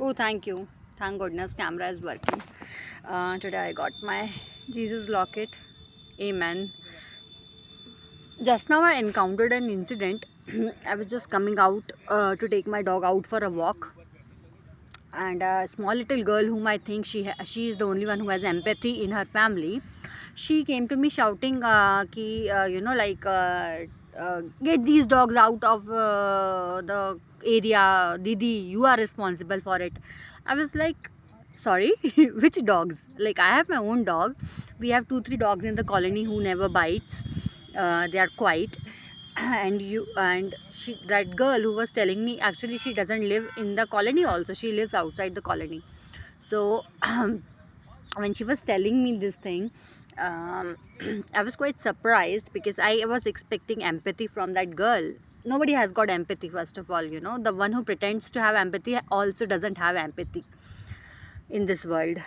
Oh, thank you. Thank goodness, camera is working. Today I got my Jesus locket. Amen. Just now I encountered an incident. I was just coming out to take my dog out for a walk, and a small little girl whom I think she is the only one who has empathy in her family. She came to me shouting, "Ki get these dogs out of the area, Didi. You are responsible for it." I was like, "Sorry, which dogs? Like I have my own dog. We have 2 3 dogs in the colony who never bites. They are quiet." And she, that girl who was telling me, actually she doesn't live in the colony, also she lives outside the colony. So when she was telling me this thing, I was quite surprised because I was expecting empathy from that girl. Nobody has got empathy, first of all. The one who pretends to have empathy also doesn't have empathy in this world.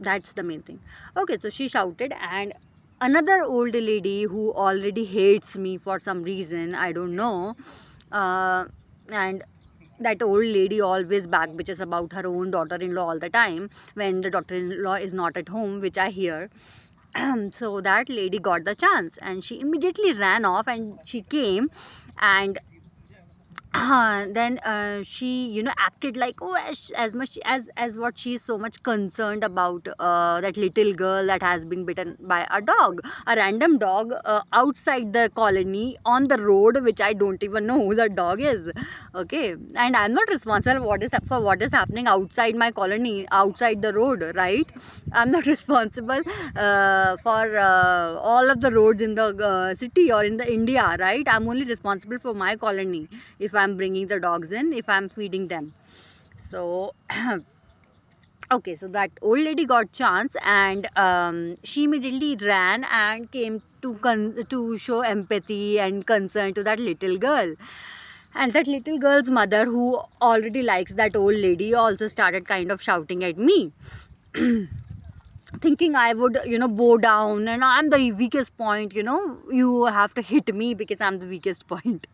That's the main thing. Okay, so she shouted, and another old lady who already hates me for some reason, I don't know. And that old lady always back bitches about her own daughter-in-law all the time when the daughter-in-law is not at home, which I hear. So that lady got the chance and she immediately ran off, and she came, and then she acted like, oh, as much as what she is so much concerned about that little girl that has been bitten by a dog, a random dog, outside the colony on the road, which I don't even know who the dog is. Okay, and I'm not responsible for what is happening outside my colony, outside the road, right? I'm not responsible for all of the roads in the city or in the India, right? I'm only responsible for my colony. If I'm bringing the dogs in, if I'm feeding them. So okay, so that old lady got chance, and she immediately ran and came to show empathy and concern to that little girl. And that little girl's mother, who already likes that old lady, also started kind of shouting at me, thinking I would, bow down, and I'm the weakest point, you have to hit me because I'm the weakest point.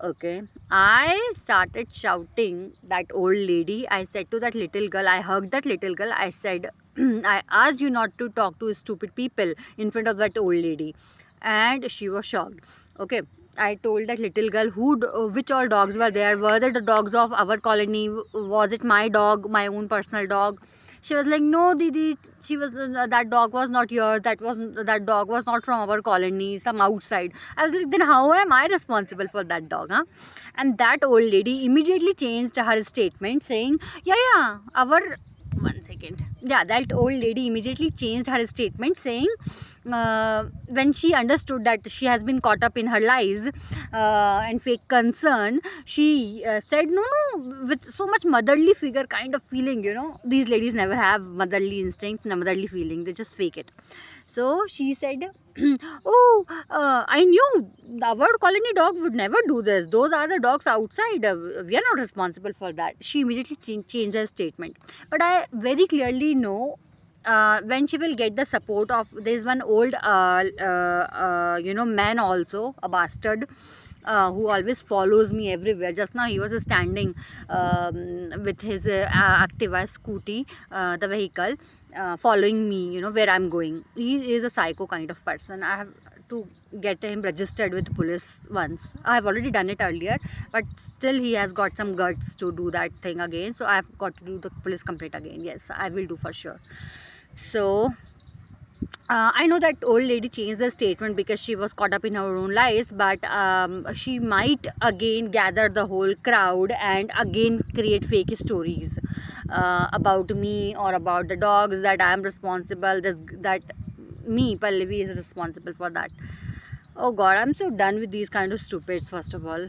Okay, I started shouting that old lady. I said to that little girl, I hugged that little girl. I said, I asked you not to talk to stupid people in front of that old lady. And she was shocked. Okay, I told that little girl which all dogs were there. Were they the dogs of our colony? Was it my dog, my own personal dog? She was like, no, Didi. She was that dog was not yours. That dog was not from our colony. Some outside. I was like, then how am I responsible for that dog? Huh? And that old lady immediately changed her statement, saying, yeah, our 1 second. Yeah, that old lady immediately changed her statement, saying, when she understood that she has been caught up in her lies and fake concern, she said, no, no, with so much motherly figure kind of feeling. These ladies never have motherly instincts, no motherly feeling, they just fake it. So she said, oh, I knew our colony dog would never do this. Those are the dogs outside. We are not responsible for that. She immediately changed her statement. But I very clearly know when she will get the support of, there's one old man also, a bastard, who always follows me everywhere. Just now he was standing with his Activa scooty, the vehicle, following me, where I'm going. He is a psycho kind of person. I have to get him registered with police once. I have already done it earlier, but still he has got some guts to do that thing again. So I've got to do the police complaint again. Yes, I will do for sure. So I know that old lady changed the statement because she was caught up in her own lies, but she might again gather the whole crowd and again create fake stories about me or about the dogs, that I am responsible, that me, Pallavi, is responsible for that. Oh God, I'm so done with these kind of stupids, first of all.